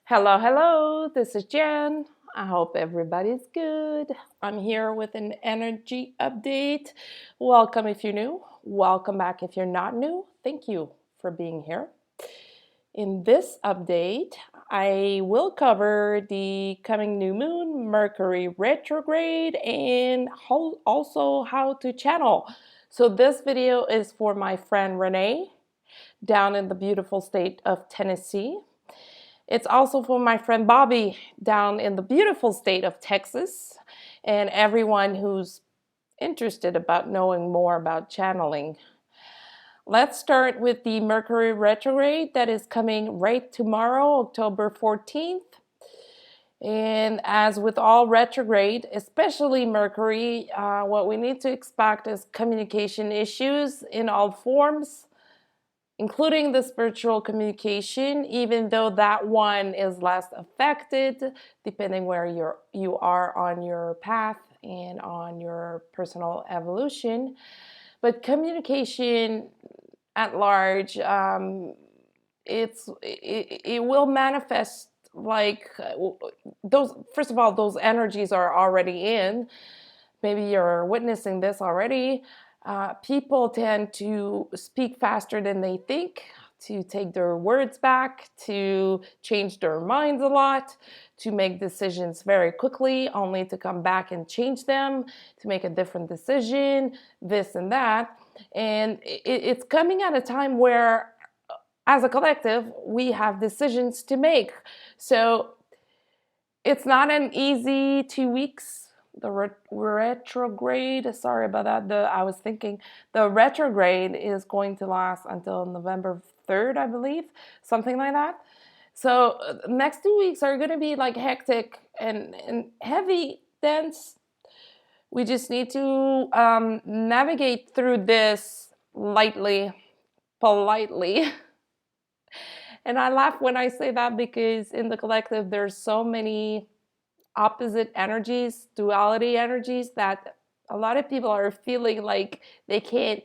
Hello, hello, this is Jen. I hope everybody's good. I'm here with an energy update. Welcome if you're new. Welcome back if you're not new. Thank you for being here. In this update, I will cover the coming new moon, Mercury retrograde, and also how to channel. So, this video is for my friend Renee down in the beautiful state of Tennessee. It's also for my friend Bobby down in the beautiful state of Texas and everyone who's interested about knowing more about channeling. Let's start with the Mercury retrograde that is coming right tomorrow, October 14th. And as with all retrograde, especially Mercury, what we need to expect is communication issues in all forms, including the spiritual communication, even though that one is less affected depending where you are on your path and on your personal evolution. But communication at large, it will manifest like those. First of all, those energies are already in. Maybe you're witnessing this already. People tend to speak faster than they think, to take their words back, to change their minds a lot, to make decisions very quickly, only to come back and change them, to make a different decision, this and that. And it's coming at a time where, as a collective, we have decisions to make. So it's not an easy 2 weeks. The retrograde, sorry about that. I was thinking the retrograde is going to last until November 3rd, I believe, something like that. So next 2 weeks are going to be like hectic and heavy, dense. We just need to navigate through this lightly, politely. And I laugh when I say that because in the collective, there's so many opposite energies, duality energies, that a lot of people are feeling like they can't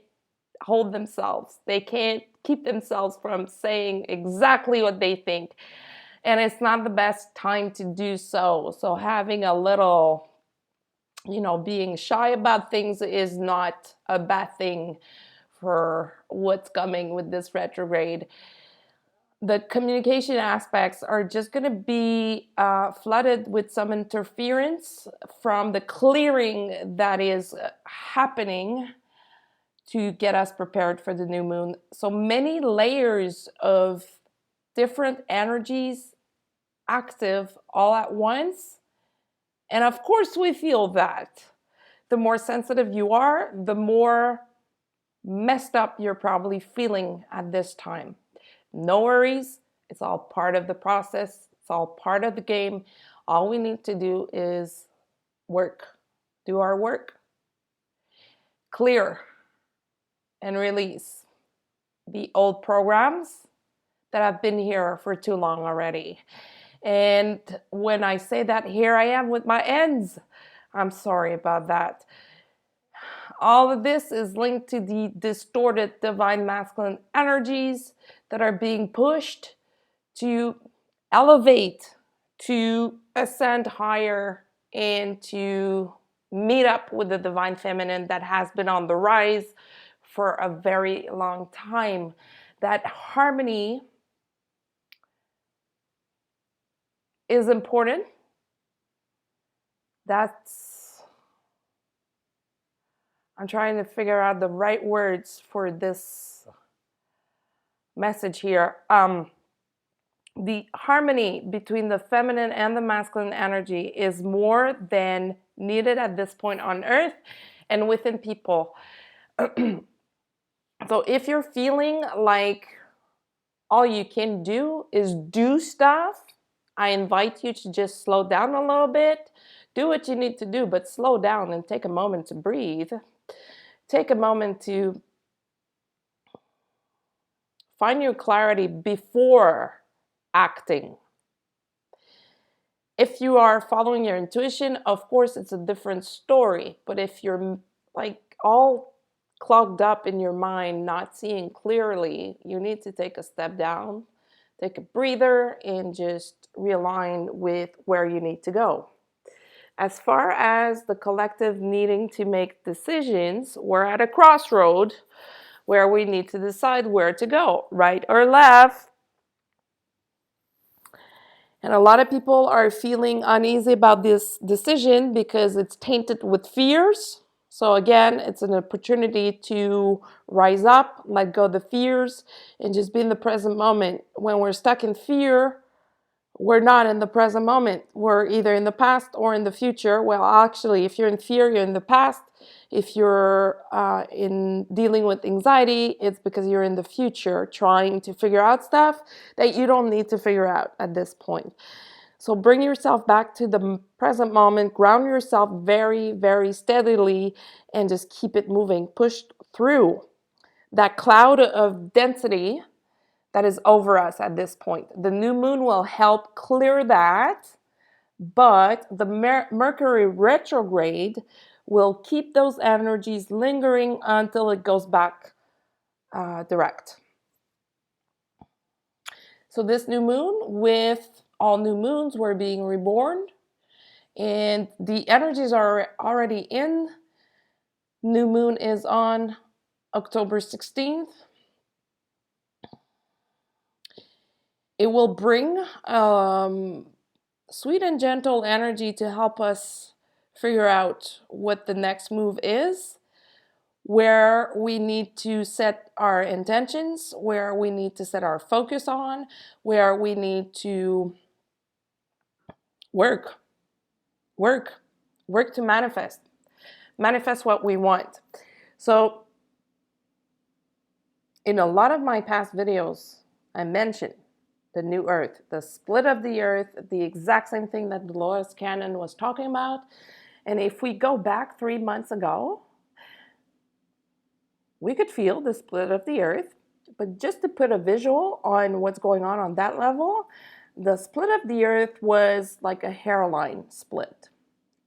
hold themselves. They can't keep themselves from saying exactly what they think. And it's not the best time to do so. So having a little, being shy about things is not a bad thing for what's coming with this retrograde. The communication aspects are just going to be flooded with some interference from the clearing that is happening to get us prepared for the new moon. So many layers of different energies active all at once. And of course, we feel that. The more sensitive you are, the more messed up you're probably feeling at this time. No worries. It's all part of the process. It's all part of the game. All we need to do is do our work, clear and release the old programs that have been here for too long already. And when I say that, here I am with my ends. I'm sorry about that. All of this is linked to the distorted divine masculine energies that are being pushed to elevate, to ascend higher, and to meet up with the divine feminine that has been on the rise for a very long time. That harmony is important. I'm trying to figure out the right words for this message here. The harmony between the feminine and the masculine energy is more than needed at this point on earth and within people. So if you're feeling like all you can do is do stuff, I invite you to just slow down a little bit. Do what you need to do, but slow down and take a moment to breathe. Take a moment to find your clarity before acting. If you are following your intuition, of course, it's a different story. But if you're like all clogged up in your mind, not seeing clearly, you need to take a step down, take a breather, and just realign with where you need to go. As far as the collective needing to make decisions, we're at a crossroad where we need to decide where to go, right or left. And a lot of people are feeling uneasy about this decision because it's tainted with fears. So again, it's an opportunity to rise up, let go of the fears, and just be in the present moment. When we're stuck in fear, we're not in the present moment. We're either in the past or in the future. Well, actually, if you're in fear, you're in the past. If you're in dealing with anxiety, it's because you're in the future trying to figure out stuff that you don't need to figure out at this point. So bring yourself back to the present moment, ground yourself very, very steadily, and just keep it moving. Push through that cloud of density that is over us at this point. The new moon will help clear that, but the Mercury retrograde will keep those energies lingering until it goes back direct. So this new moon, with all new moons, we're being reborn, and the energies are already in. New moon is on October 16th. It will bring sweet and gentle energy to help us figure out what the next move is, where we need to set our intentions, where we need to set our focus on, where we need to work to manifest what we want. So in a lot of my past videos, I mentioned the new earth, the split of the earth, the exact same thing that Dolores Cannon was talking about. And if we go back 3 months ago, we could feel the split of the earth. But just to put a visual on what's going on that level, the split of the earth was like a hairline split.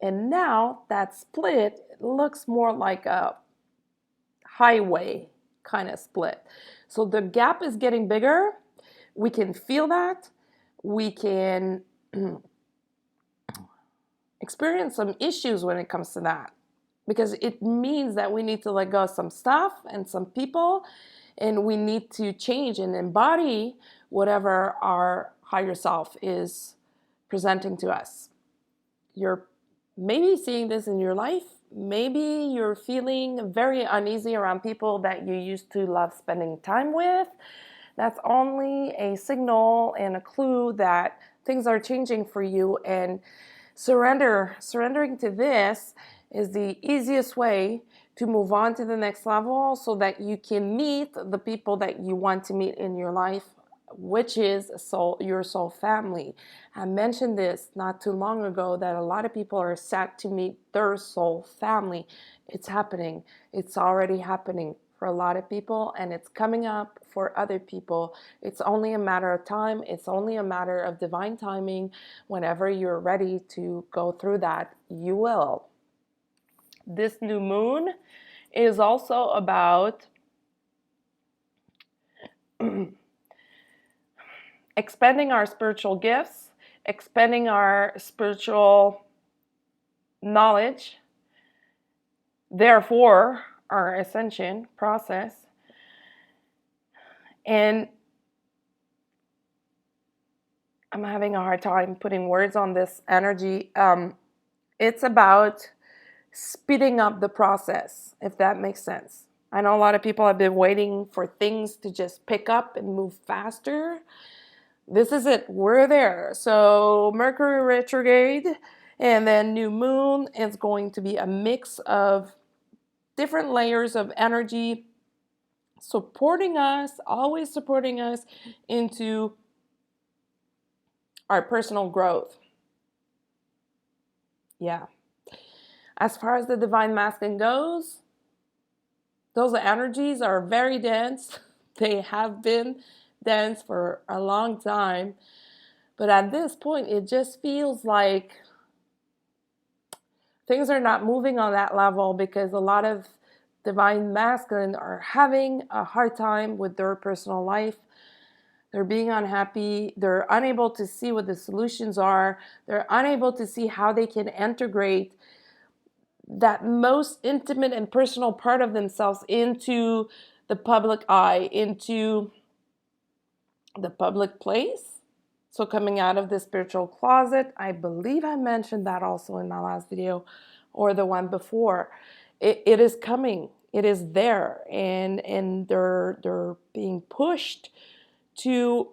And now that split looks more like a highway kind of split. So the gap is getting bigger. We can feel that. We can experience some issues when it comes to that, because it means that we need to let go of some stuff and some people, and we need to change and embody whatever our higher self is presenting to us. You're maybe seeing this in your life. Maybe you're feeling very uneasy around people that you used to love spending time with. That's only a signal and a clue that things are changing for you, and surrendering to this is the easiest way to move on to the next level so that you can meet the people that you want to meet in your life, which is your soul family. I mentioned this not too long ago that a lot of people are sad to meet their soul family. It's happening. It's already happening for a lot of people, and it's coming up for other people. It's only a matter of time. It's only a matter of divine timing. Whenever you're ready to go through that, you will. This new moon is also about expanding our spiritual gifts, expanding our spiritual knowledge, therefore our ascension process. And I'm having a hard time putting words on this energy. It's about speeding up the process, if that makes sense. I know a lot of people have been waiting for things to just pick up and move faster. This is it. We're there. So Mercury retrograde and then new moon is going to be a mix of different layers of energy supporting us, always supporting us into our personal growth. Yeah. As far as the divine masculine goes, those energies are very dense. They have been dense for a long time. But at this point, it just feels like things are not moving on that level because a lot of divine masculine are having a hard time with their personal life. They're being unhappy. They're unable to see what the solutions are. They're unable to see how they can integrate that most intimate and personal part of themselves into the public eye, into the public place. So coming out of the spiritual closet, I believe I mentioned that also in my last video or the one before. It is coming. It is there, and they're being pushed to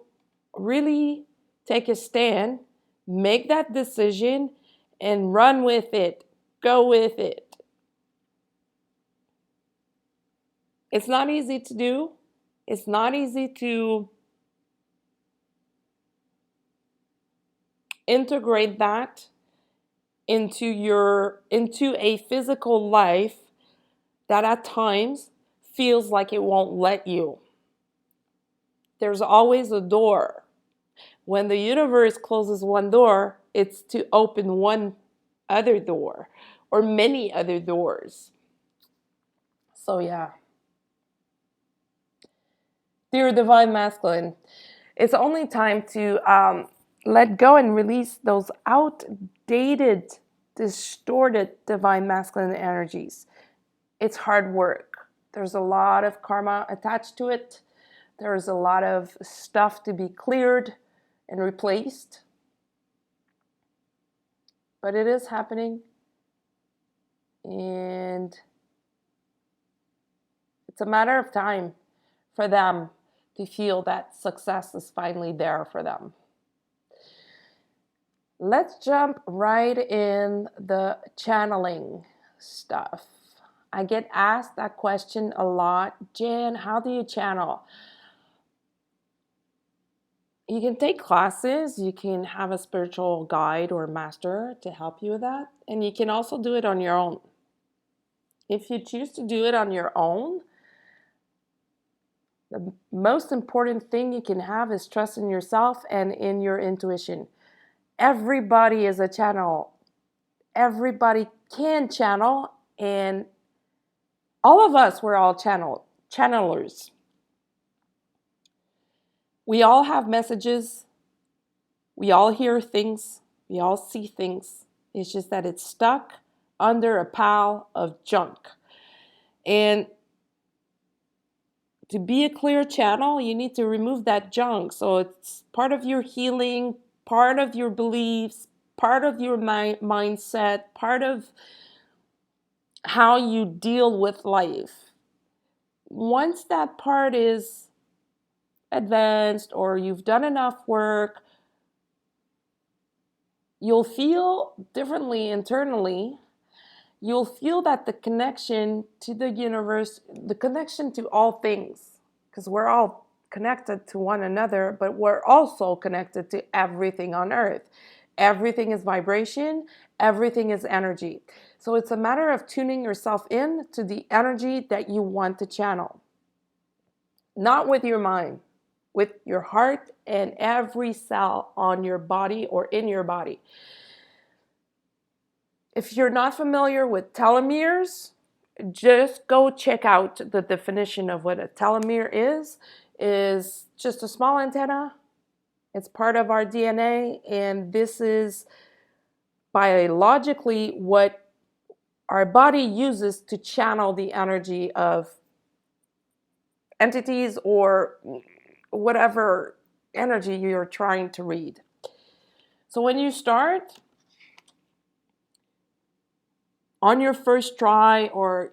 really take a stand, make that decision, and run with it. Go with it. It's not easy to do. It's not easy to integrate that into a physical life that at times feels like it won't let you. There's always a door. When the universe closes one door, it's to open one other door or many other doors. So yeah. Dear Divine Masculine, it's only time to let go and release those outdated, distorted Divine Masculine energies. It's hard work. There's a lot of karma attached to it. There's a lot of stuff to be cleared and replaced. But it is happening. And it's a matter of time for them to feel that success is finally there for them. Let's jump right in the channeling stuff. I get asked that question a lot. Jan, how do you channel? You can take classes, you can have a spiritual guide or master to help you with that, and you can also do it on your own. If you choose to do it on your own, the most important thing you can have is trust in yourself and in your intuition. Everybody is a channel. Everybody can channel, and all of us, we're all channelers. We all have messages. We all hear things. We all see things. It's just that it's stuck under a pile of junk. And to be a clear channel, you need to remove that junk. So it's part of your healing, part of your beliefs, part of your mindset, part of how you deal with life. Once that part is advanced or you've done enough work, you'll feel differently internally. You'll feel that the connection to the universe, the connection to all things, because we're all connected to one another, but we're also connected to everything on earth. Everything is vibration, everything is energy. So it's a matter of tuning yourself in to the energy that you want to channel. Not with your mind, with your heart and every cell on your body or in your body. If you're not familiar with telomeres, just go check out the definition of what a telomere is just a small antenna. It's part of our DNA, and this is biologically what our body uses to channel the energy of entities or whatever energy you're trying to read. So when you start, on your first try or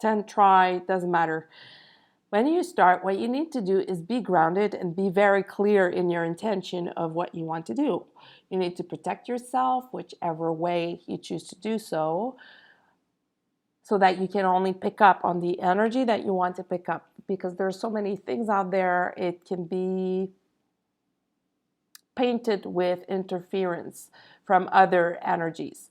10th try, doesn't matter. When you start, what you need to do is be grounded and be very clear in your intention of what you want to do. You need to protect yourself, whichever way you choose to do so that you can only pick up on the energy that you want to pick up. Because there's so many things out there, it can be painted with interference from other energies.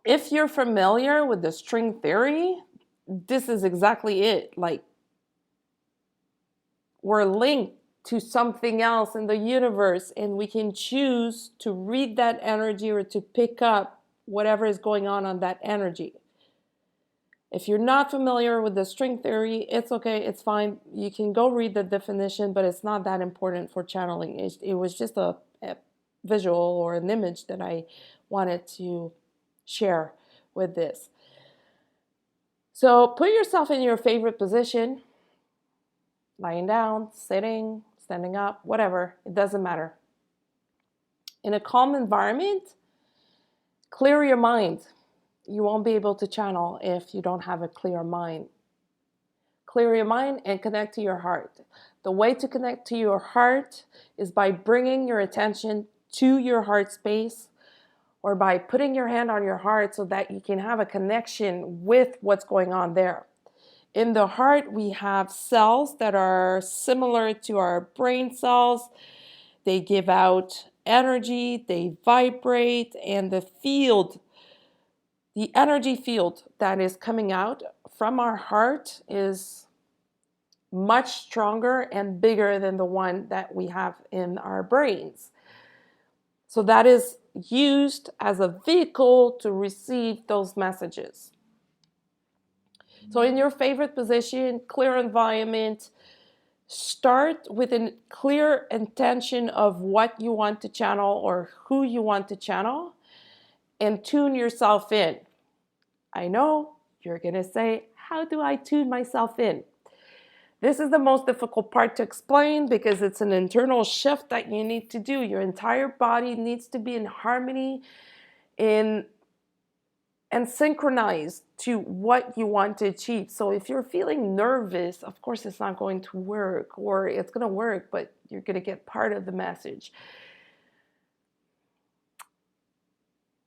If you're familiar with the string theory, this is exactly it. Like, we're linked to something else in the universe, and we can choose to read that energy or to pick up whatever is going on that energy. If you're not familiar with the string theory, it's okay, it's fine. You can go read the definition, but it's not that important for channeling. It was just a visual or an image that I wanted to share with this. So put yourself in your favorite position, lying down, sitting, standing up, whatever, it doesn't matter. In a calm environment, clear your mind. You won't be able to channel if you don't have a clear mind. Clear your mind and connect to your heart. The way to connect to your heart is by bringing your attention to your heart space, or by putting your hand on your heart so that you can have a connection with what's going on there. In the heart, we have cells that are similar to our brain cells. They give out energy, they vibrate, and the energy field that is coming out from our heart is much stronger and bigger than the one that we have in our brains. So that is used as a vehicle to receive those messages. So in your favorite position, clear environment, start with a clear intention of what you want to channel or who you want to channel, and tune yourself in. I know you're going to say, how do I tune myself in? This is the most difficult part to explain because it's an internal shift that you need to do. Your entire body needs to be in harmony and synchronized to what you want to achieve. So if you're feeling nervous, of course it's not going to work, or it's going to work, but you're going to get part of the message.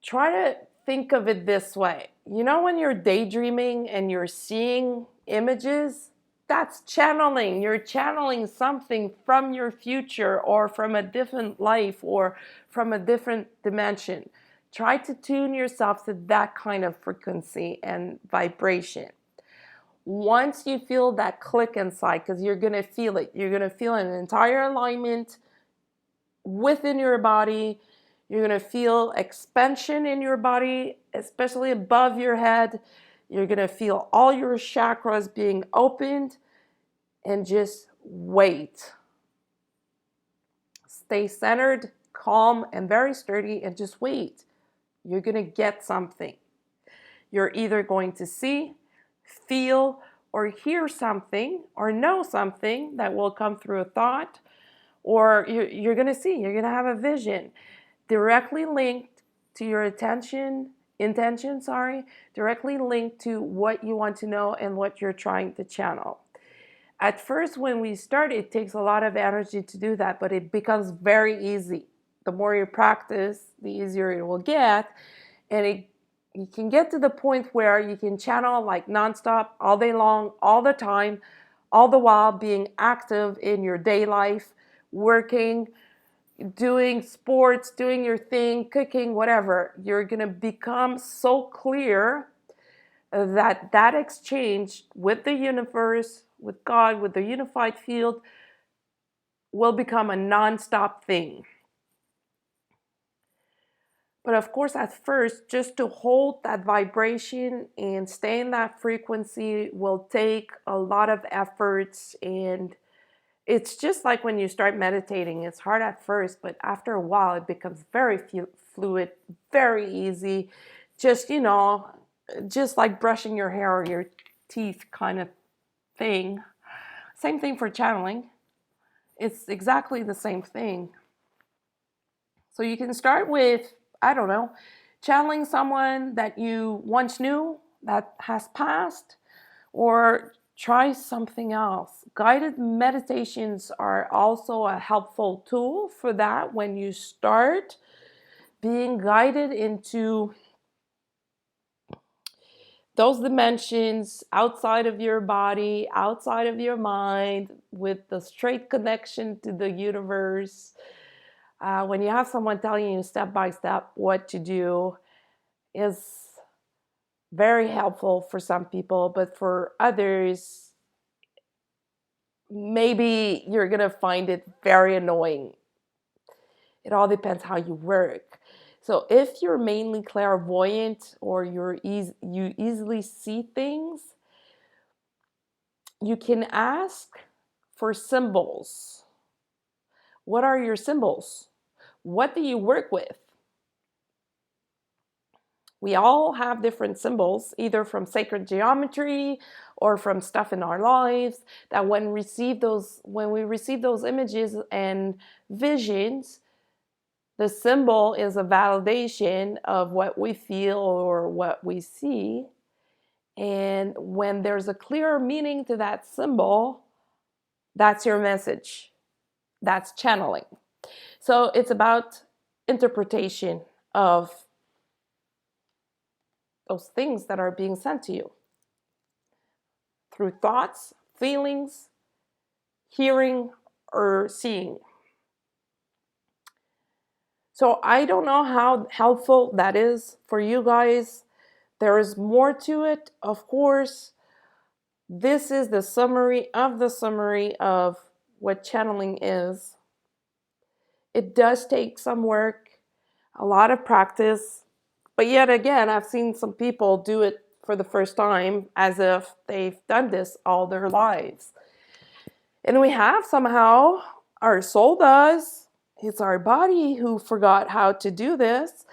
Try to think of it this way. You know when you're daydreaming and you're seeing images? That's channeling. You're channeling something from your future or from a different life or from a different dimension. Try to tune yourself to that kind of frequency and vibration. Once you feel that click inside, because you're going to feel it, you're going to feel an entire alignment within your body. You're going to feel expansion in your body, especially above your head. You're going to feel all your chakras being opened, and just wait. Stay centered, calm, and very sturdy, and just wait. You're going to get something. You're either going to see, feel, or hear something, or know something that will come through a thought, or you're going to see, you're going to have a vision directly linked to your intention, directly linked to what you want to know and what you're trying to channel. At first, when we start, it takes a lot of energy to do that, but it becomes very easy. The more you practice, the easier it will get. And you can get to the point where you can channel like nonstop, all day long, all the time, all the while being active in your day life, working, doing sports, doing your thing, cooking, whatever. You're going to become so clear that exchange with the universe, with God, with the unified field, will become a non-stop thing. But of course, at first, just to hold that vibration and stay in that frequency will take a lot of efforts. And it's just like when you start meditating, it's hard at first, but after a while, it becomes very fluid, very easy. Just, just like brushing your hair or your teeth kind of thing. Same thing for channeling. It's exactly the same thing. So you can start with, I don't know, channeling someone that you once knew that has passed, or try something else. Guided meditations are also a helpful tool for that when you start being guided into those dimensions outside of your body, outside of your mind, with the straight connection to the universe. When you have someone telling you step by step what to do, is very helpful for some people, but for others, maybe you're going to find it very annoying. It all depends how you work. So if you're mainly clairvoyant or you easily see things, you can ask for symbols. What are your symbols? What do you work with? We all have different symbols, either from sacred geometry or from stuff in our lives, that when we receive those images and visions, the symbol is a validation of what we feel or what we see. And when there's a clear meaning to that symbol, that's your message. That's channeling. So it's about interpretation of those things that are being sent to you through thoughts, feelings, hearing, or seeing. So I don't know how helpful that is for you guys. There is more to it, of course. This is the summary of what channeling is. It does take some work, a lot of practice, but yet again, I've seen some people do it for the first time as if they've done this all their lives. And we have somehow, our soul does. It's our body who forgot how to do this.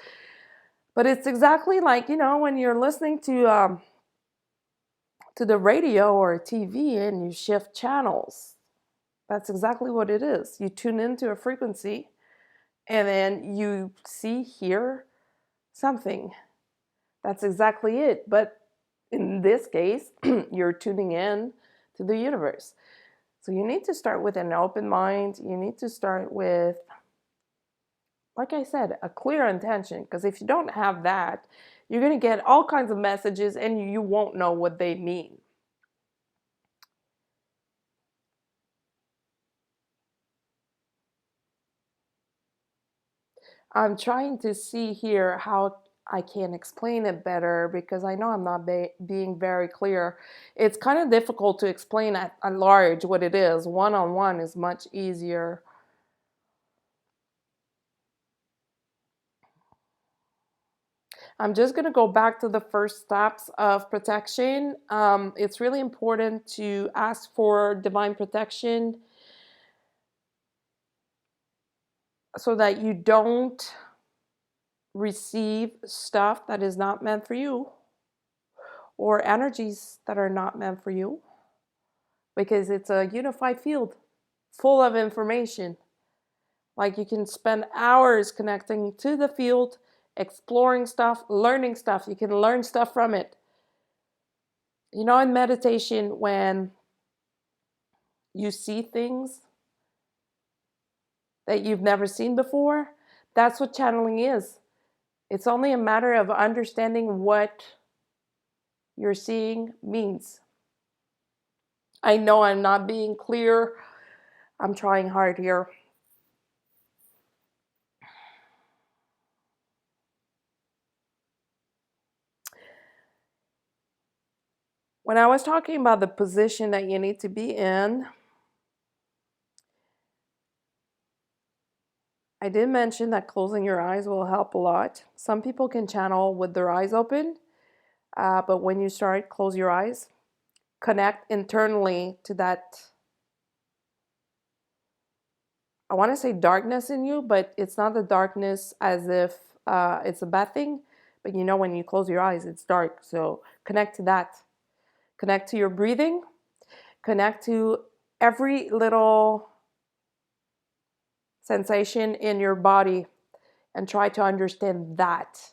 But it's exactly like, when you're listening to the radio or TV and you shift channels. That's exactly what it is. You tune into a frequency and then you hear something. That's exactly it. But in this case, you're tuning in to the universe. So you need to start with an open mind. You need to start with, like I said, a clear intention. Because if you don't have that, you're going to get all kinds of messages and you won't know what they mean. I'm trying to see here how I can explain it better because I know I'm not being very clear. It's kind of difficult to explain at large what it is. One-on-one is much easier. I'm just going to go back to the first steps of protection. It's really important to ask for divine protection so that you don't receive stuff that is not meant for you or energies that are not meant for you, because it's a unified field full of information. Like, you can spend hours connecting to the field, exploring stuff, learning stuff. You can learn stuff from it. In meditation, when you see things that you've never seen before, that's what channeling is. It's only a matter of understanding what you're seeing means. I know I'm not being clear. I'm trying hard here. When I was talking about the position that you need to be in, I did mention that closing your eyes will help a lot. Some people can channel with their eyes open, but when you start, close your eyes. Connect internally to that, I want to say darkness in you, but it's not the darkness as if it's a bad thing. But when you close your eyes, it's dark. So connect to that. Connect to your breathing. Connect to every little sensation in your body and try to understand that.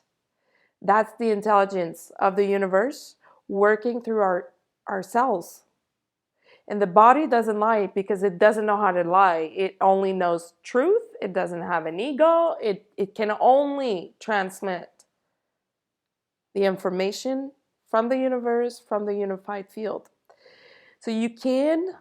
That's the intelligence of the universe working through our cells. And the body doesn't lie because it doesn't know how to lie. It only knows truth. It doesn't have an ego. It can only transmit the information from the universe, from the unified field. So you can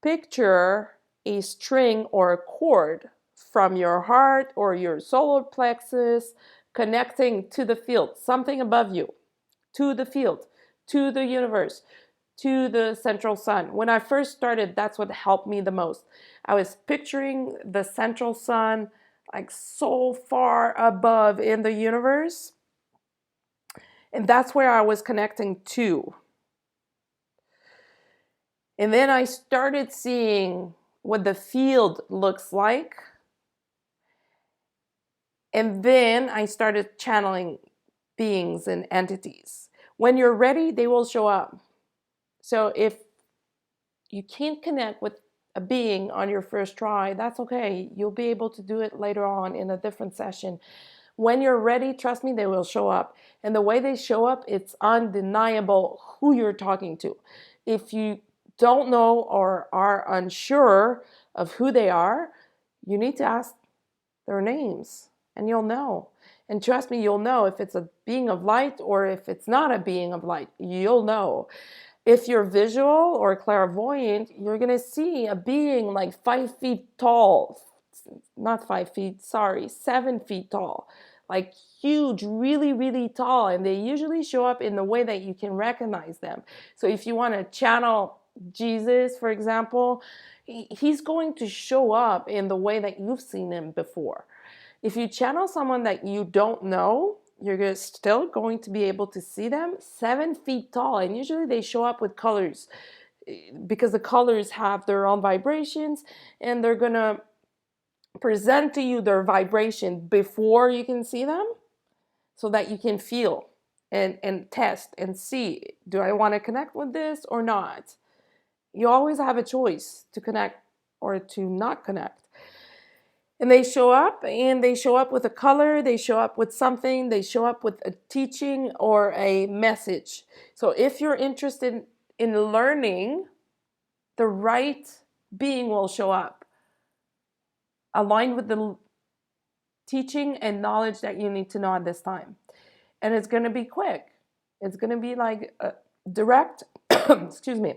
picture a string or a cord from your heart or your solar plexus connecting to the field, something above you, to the field, to the universe, to the central sun. When I first started, that's what helped me the most. I was picturing the central sun like so far above in the universe. And that's where I was connecting to. And then I started seeing what the field looks like. And then I started channeling beings and entities. When you're ready, they will show up. So if you can't connect with a being on your first try, that's okay. You'll be able to do it later on in a different session. When you're ready, trust me, they will show up. And the way they show up, it's undeniable who you're talking to. If you don't know or are unsure of who they are, you need to ask their names and you'll know. And trust me, you'll know if it's a being of light or if it's not a being of light. You'll know. If you're visual or clairvoyant, you're going to see a being like 5 feet tall. Not 5 feet, sorry, 7 feet tall. Like huge, really, really tall. And they usually show up in the way that you can recognize them. So if you want to channel Jesus, for example, he's going to show up in the way that you've seen him before. If you channel someone that you don't know, you're still going to be able to see them 7 feet tall. And usually they show up with colors because the colors have their own vibrations and they're going to present to you their vibration before you can see them so that you can feel and test and see, do I want to connect with this or not? You always have a choice to connect or to not connect. And they show up with a color, they show up with something, they show up with a teaching or a message. So if you're interested in learning, the right being will show up, aligned with the teaching and knowledge that you need to know at this time. And it's going to be quick. It's going to be like a direct, excuse me,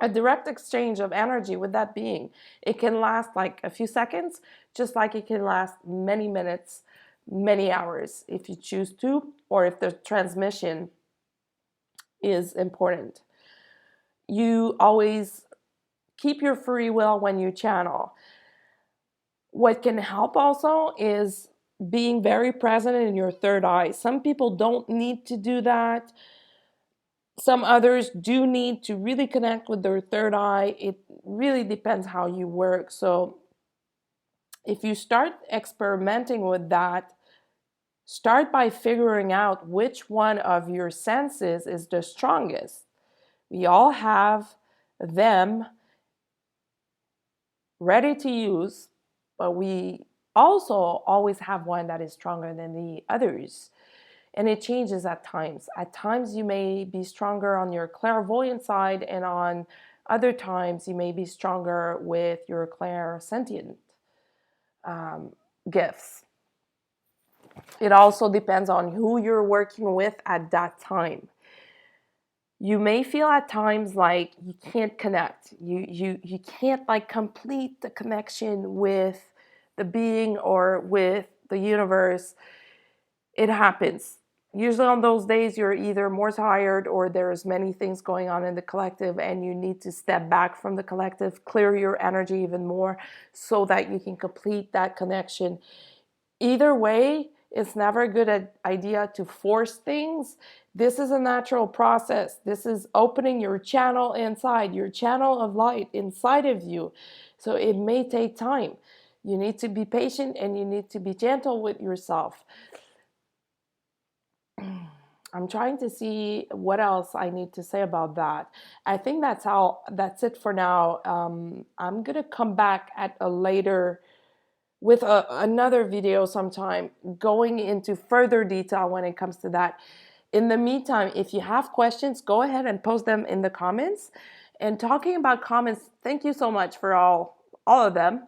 a direct exchange of energy with that being. It can last like a few seconds, just like it can last many minutes, many hours if you choose to, or if the transmission is important. You always keep your free will when you channel. What can help also is being very present in your third eye. Some people don't need to do that. Some others do need to really connect with their third eye. It really depends how you work. So if you start experimenting with that, start by figuring out which one of your senses is the strongest. We all have them ready to use, but we also always have one that is stronger than the others. And it changes at times. At times you may be stronger on your clairvoyant side, and on other times you may be stronger with your clairsentient gifts. It also depends on who you're working with at that time. You may feel at times like you can't connect. You can't like complete the connection with the being or with the universe. It happens. Usually on those days, you're either more tired or there's many things going on in the collective and you need to step back from the collective, clear your energy even more so that you can complete that connection. Either way, it's never a good idea to force things. This is a natural process. This is opening your channel inside, your channel of light inside of you. So it may take time. You need to be patient and you need to be gentle with yourself. I'm trying to see what else I need to say about that. I think that's it for now. I'm gonna come back at a later with another video sometime going into further detail when it comes to that. In the meantime, if you have questions, go ahead and post them in the comments. And talking about comments, thank you so much for all of them.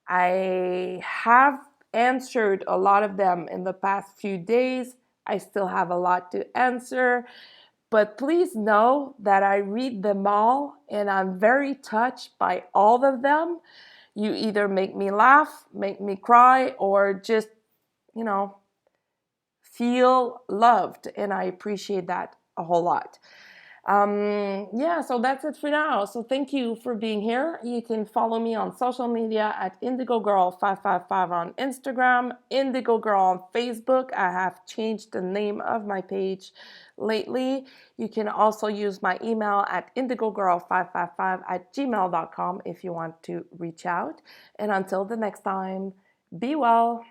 I have answered a lot of them in the past few days. I still have a lot to answer, but please know that I read them all and I'm very touched by all of them. You either make me laugh, make me cry, or just, feel loved, and I appreciate that a whole lot. Yeah, so that's it for now. So thank you for being here. You can follow me on social media at Indigo Girl 555 on Instagram, Indigo Girl on Facebook. I have changed the name of my page lately. You can also use my email at indigogirl555 at gmail.com if you want to reach out. And until the next time, be well.